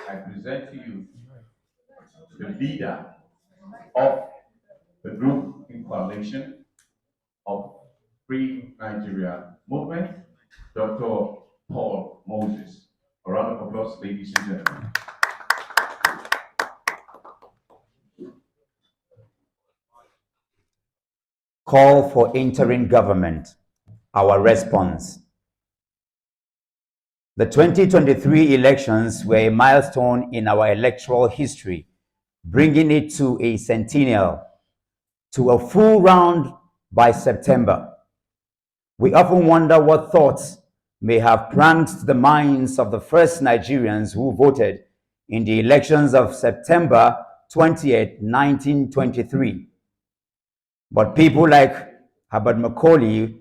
I present to you the leader of the group in coalition of Free Nigeria Movement, Dr. Paul Moses. A round of applause, ladies and gentlemen. Call for interim government. Our response. The 2023 elections were a milestone in our electoral history, bringing it to a centennial, to a full round by September. We often wonder what thoughts may have pranked the minds of the first Nigerians who voted in the elections of September 20th, 1923. But people like Herbert Macaulay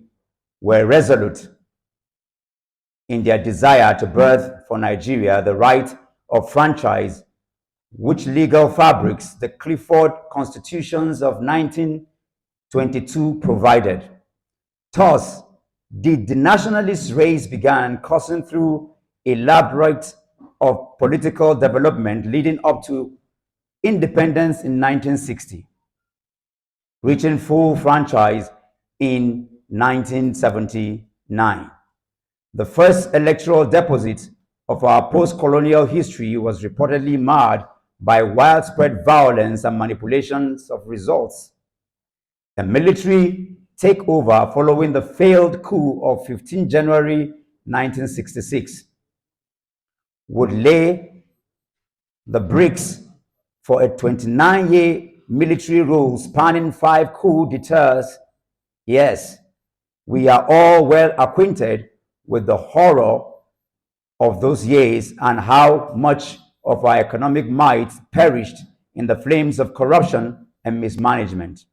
were resolute in their desire to birth for Nigeria the right of franchise, which legal fabrics the Clifford Constitutions of 1922 provided. Thus, did the nationalist race began coursing through a labyrinth of political development leading up to independence in 1960, reaching full franchise in 1979. The first electoral deposit of our post-colonial history was reportedly marred by widespread violence and manipulations of results. A military takeover following the failed coup of 15 January 1966 would lay the bricks for a 29-year military rule spanning 5 coup d'etats. Yes, we are all well acquainted with the horror of those years and how much of our economic might perished in the flames of corruption and mismanagement.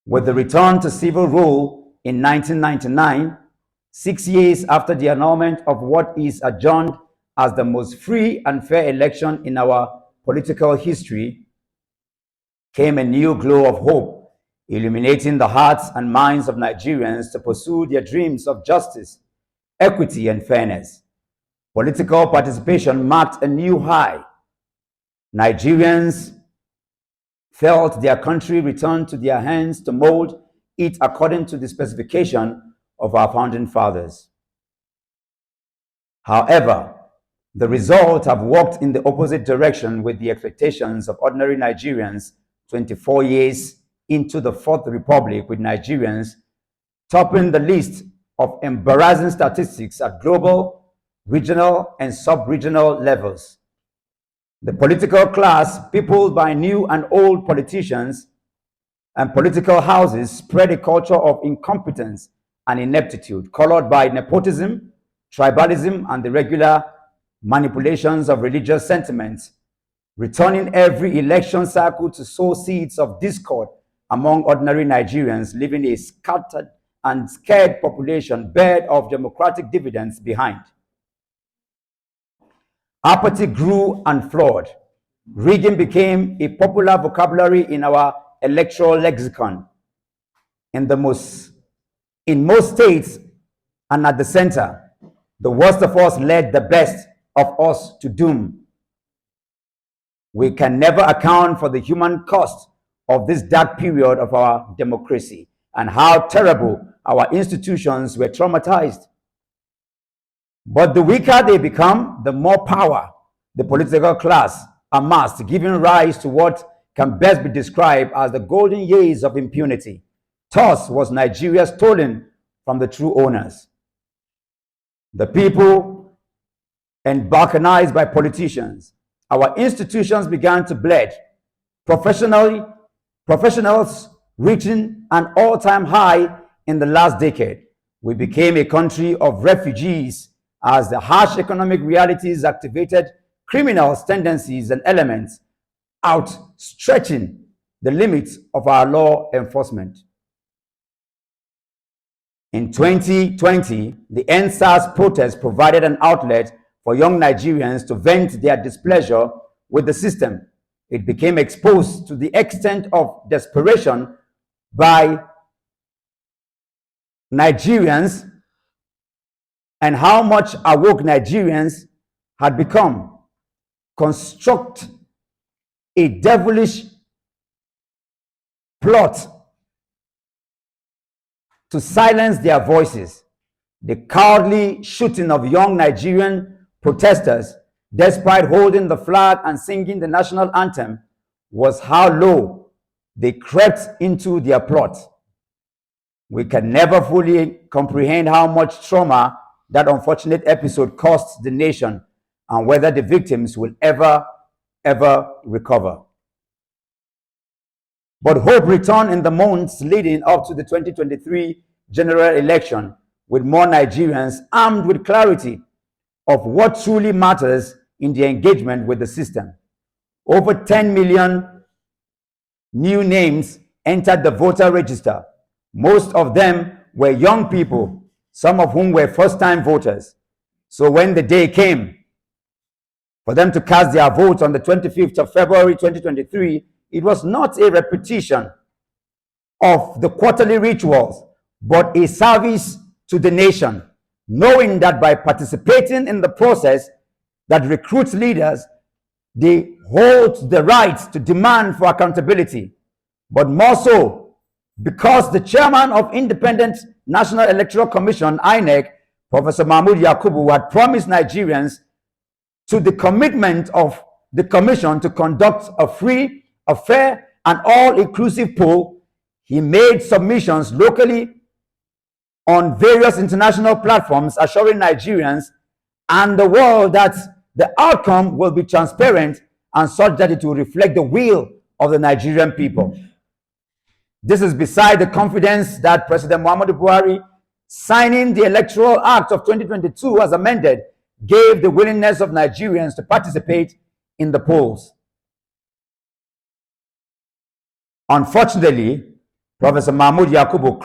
With the return to civil rule in 1999, 6 years after the annulment of what is adjourned as the most free and fair election in our political history, came a new glow of hope, illuminating the hearts and minds of Nigerians to pursue their dreams of justice, equity, and fairness. Political participation marked a new high. Nigerians felt their country return to their hands to mold it according to the specification of our founding fathers. However, the results have walked in the opposite direction with the expectations of ordinary Nigerians 24 years into the Fourth Republic, with Nigerians topping the list of embarrassing statistics at global, regional, and sub-regional levels. The political class, peopled by new and old politicians and political houses, spread a culture of incompetence and ineptitude, colored by nepotism, tribalism, and the regular manipulations of religious sentiments, returning every election cycle to sow seeds of discord among ordinary Nigerians, leaving a scattered and scared population bare of democratic dividends behind. Apathy grew and flawed. Rigging became a popular vocabulary in our electoral lexicon. In most states and at the center, the worst of us led the best of us to doom. We can never account for the human cost of this dark period of our democracy and how terrible our institutions were traumatized. But the weaker they become, the more power the political class amassed, giving rise to what can best be described as the golden years of impunity. Thus was Nigeria stolen from the true owners. The people and balkanized by politicians. Our institutions began to bleed. Professionals reaching an all-time high in the last decade. We became a country of refugees as the harsh economic realities activated criminals' tendencies and elements, outstretching the limits of our law enforcement. In 2020, the NSAS protest provided an outlet for young Nigerians to vent their displeasure with the system. It became exposed to the extent of desperation by Nigerians and how much awoke Nigerians had become construct a devilish plot to silence their voices. The cowardly shooting of young Nigerian protesters, despite holding the flag and singing the national anthem, was how low they crept into their plot. We can never fully comprehend how much trauma that unfortunate episode cost the nation and whether the victims will ever recover. But hope returned in the months leading up to the 2023 general election, with more Nigerians armed with clarity of what truly matters in their engagement with the system. Over 10 million new names entered the voter register. Most of them were young people, some of whom were first-time voters. So when the day came for them to cast their votes on the 25th of February 2023, it was not a repetition of the quarterly rituals, but a service to the nation, knowing that by participating in the process that recruits leaders, they hold the right to demand for accountability, but more so because the chairman of Independent National Electoral Commission, INEC, Professor Mahmood Yakubu, had promised Nigerians to the commitment of the commission to conduct a free, a fair, and all-inclusive poll. He made submissions locally on various international platforms, assuring Nigerians and the world that the outcome will be transparent and such that it will reflect the will of the Nigerian people. This is beside the confidence that President Muhammadu Buhari, signing the Electoral Act of 2022 as amended, gave the willingness of Nigerians to participate in the polls. Unfortunately, Professor Mahmood Yakubu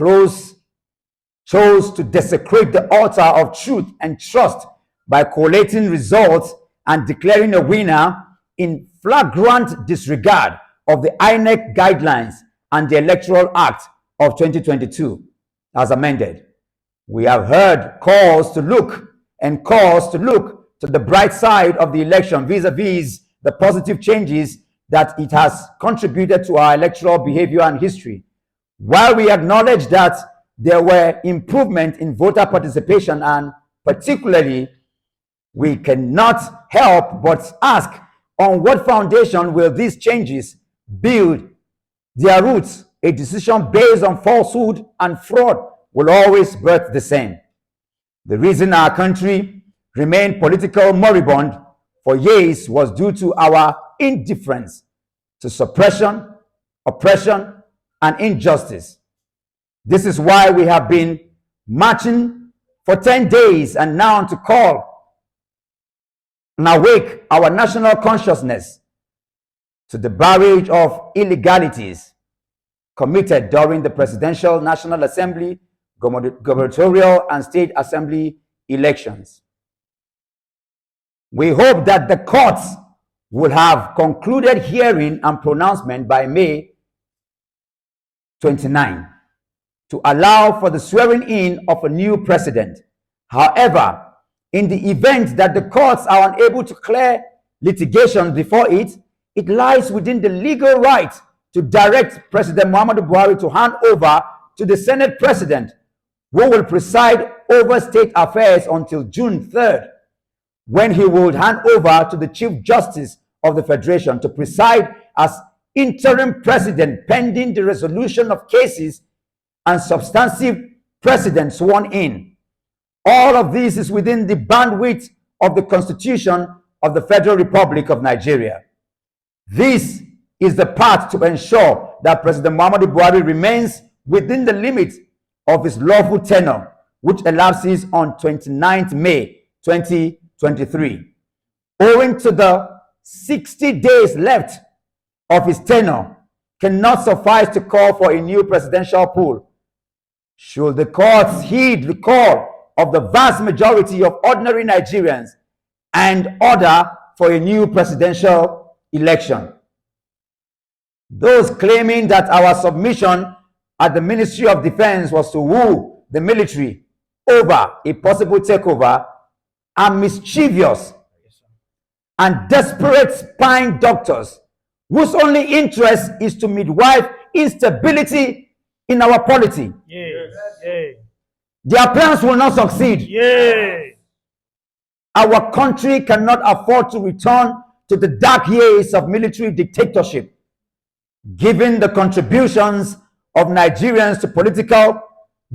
chose to desecrate the altar of truth and trust by collating results and declaring a winner in flagrant disregard of the INEC guidelines and the Electoral Act of 2022 as amended. We have heard calls to look to the bright side of the election vis-a-vis the positive changes that it has contributed to our electoral behavior and history. While we acknowledge that there were improvements in voter participation, and particularly, we cannot help but ask, on what foundation will these changes build their roots? A decision based on falsehood and fraud will always birth the same. The reason our country remained political moribund for years was due to our indifference to suppression, oppression, and injustice. This is why we have been marching for 10 days and now to call and awake our national consciousness to the barrage of illegalities committed during the Presidential, National Assembly, gubernatorial, and state assembly elections. We hope that the courts will have concluded hearing and pronouncement by May 29 to allow for the swearing in of a new president. However, in the event that the courts are unable to clear litigation before it lies within the legal right to direct President Muhammadu Buhari to hand over to the Senate President, who will preside over state affairs until June 3rd, when he will hand over to the Chief Justice of the Federation to preside as interim president pending the resolution of cases and substantive precedent sworn in. All of this is within the bandwidth of the Constitution of the Federal Republic of Nigeria. This is the path to ensure that President Muhammadu Buhari remains within the limits of his lawful tenure, which elapses on 29th May 2023. Owing to the 60 days left of his tenure, cannot suffice to call for a new presidential pool. Should the courts heed the call of the vast majority of ordinary Nigerians and order for a new presidential election? Those claiming that our submission at the Ministry of Defense was to woo the military over a possible takeover are mischievous and desperate spine doctors whose only interest is to midwife instability in our polity. Their plans will not succeed. Our country cannot afford to return to the dark years of military dictatorship, given the contributions of Nigerians to political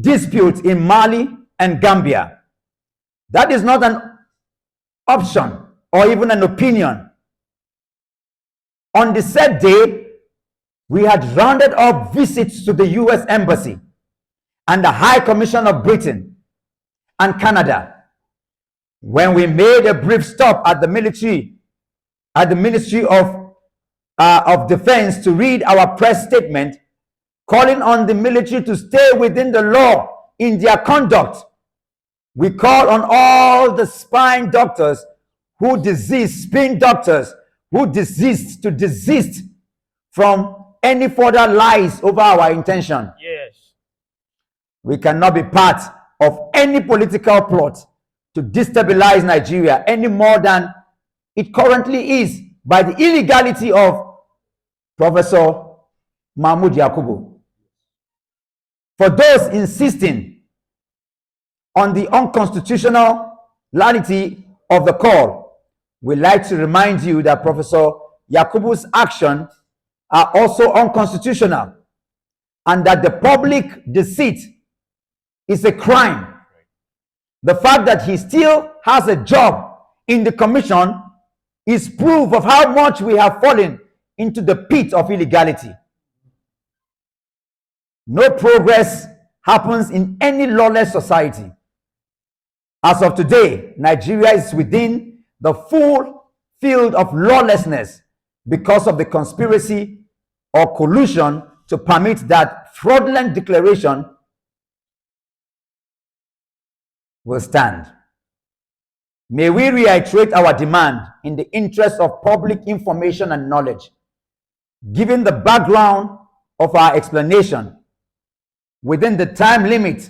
disputes in Mali and Gambia. That is not an option or even an opinion. On the said day, we had rounded up visits to the US Embassy and the High Commission of Britain and Canada. When we made a brief stop at the Ministry of Defense to read our press statement, calling on the military to stay within the law in their conduct, we call on all the spin doctors who desist to desist from any further lies over our intention. We cannot be part of any political plot to destabilize Nigeria any more than it currently is by the illegality of Professor Mahmoud Yakubu. For those insisting on the unconstitutionality of the call, we like to remind you that Professor Yakubu's actions are also unconstitutional and that the public deceit is a crime. The fact that he still has a job in the commission is proof of how much we have fallen into the pit of illegality. No progress happens in any lawless society. As of today, Nigeria is within the full field of lawlessness because of the conspiracy or collusion to permit that fraudulent declaration will stand. May we reiterate our demand in the interest of public information and knowledge, given the background of our explanation within the time limit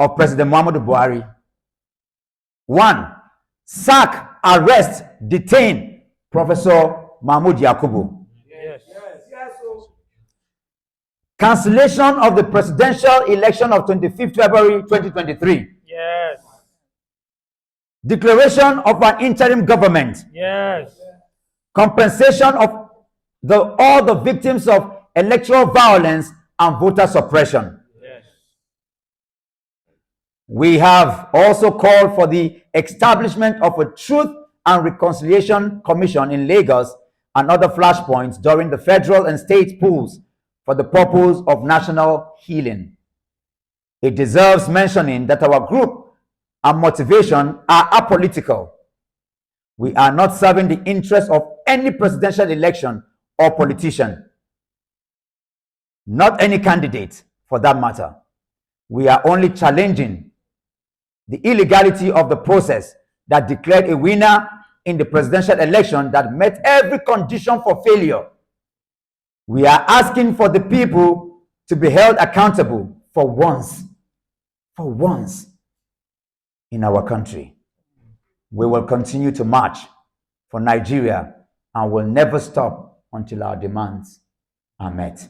of President Muhammadu Buhari. 1. Sack, arrest, detain Professor Mahmoud Yakubu. Cancellation of the presidential election of 25th February 2023. Declaration of an interim government. Compensation of all the victims of electoral violence and voter suppression. We have also called for the establishment of a Truth and Reconciliation Commission in Lagos and other flashpoints during the federal and state polls for the purpose of national healing. It deserves mentioning that our group and motivation are apolitical. We are not serving the interests of any presidential election or politician, not any candidate for that matter. We are only challenging the illegality of the process that declared a winner in the presidential election that met every condition for failure. We are asking for the people to be held accountable for once in our country. We will continue to march for Nigeria and will never stop until our demands are met.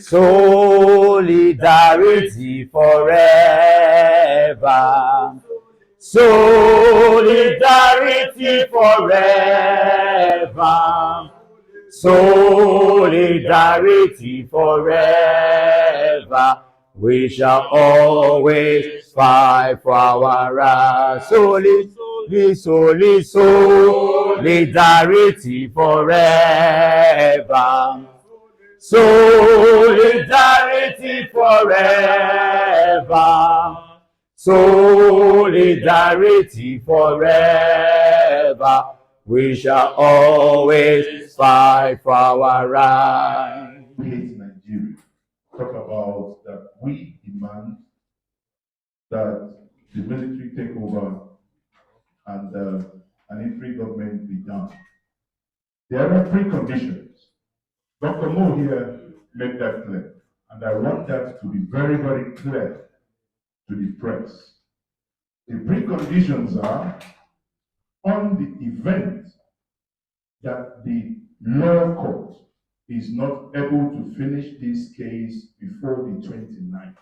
Solidarity forever. Solidarity forever. Solidarity forever. We shall always fight for our rights. Solidarity forever. Solidarity forever. Solidarity forever. We shall always fight for our rights. We hate Nigeria. Talk about that we demand that the military take over and an interim government be done. There are three conditions. Dr. Mo here made that clear, and I want that to be very, very clear to the press. The preconditions are on the event that the law court is not able to finish this case before the 29th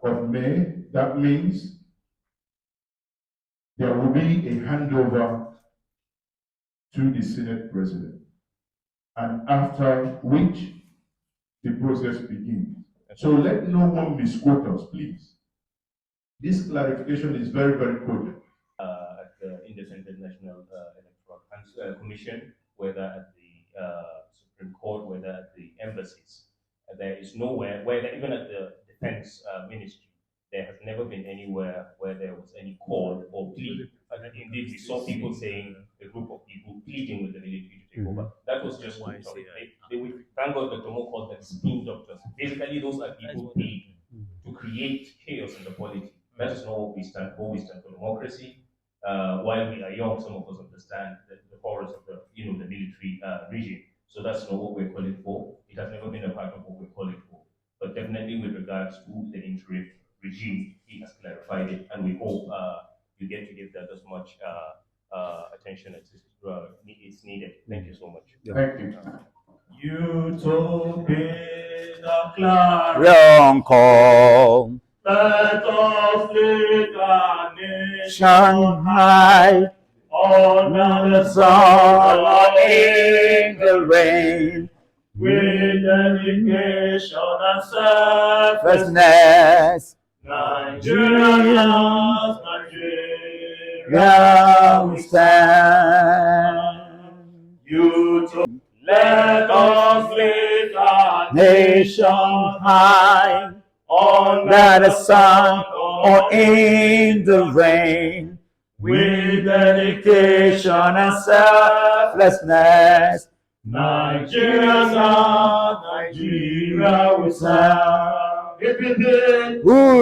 of May. That means there will be a handover to the Senate President, and after which the process begins. So let no one misquote us, please. This clarification is very, very cogent. At the Independent National Electoral Commission, whether at the Supreme Court, whether at the embassies. There is nowhere, even at the Defense Ministry, there has never been anywhere where there was any call or plea. Indeed, we saw people saying, a group of people pleading with the military to take over. That was just thank God Dr. Mo called them spin doctors. Basically, those are people paid to create chaos in the polity. That is not what we stand for. We stand for democracy. While we are young, some of us understand the horrors of the military regime. So that's not what we're calling for. It has never been a part of what we're calling for. But definitely with regards to the interim regime, he has clarified it, and we hope you get to give that as much attention as is needed. Thank you so much. Thank you. You told me the cloud. Wrong call. Let us lift our nation Shanghai under the sun sun in the rain. with dedication and selflessness. Firstness. Nigerians, Here we stand. You told let us lift our Nation high. under The sun or in the rain. with Dedication and selflessness. Nigerians are Nigeria we serve. Who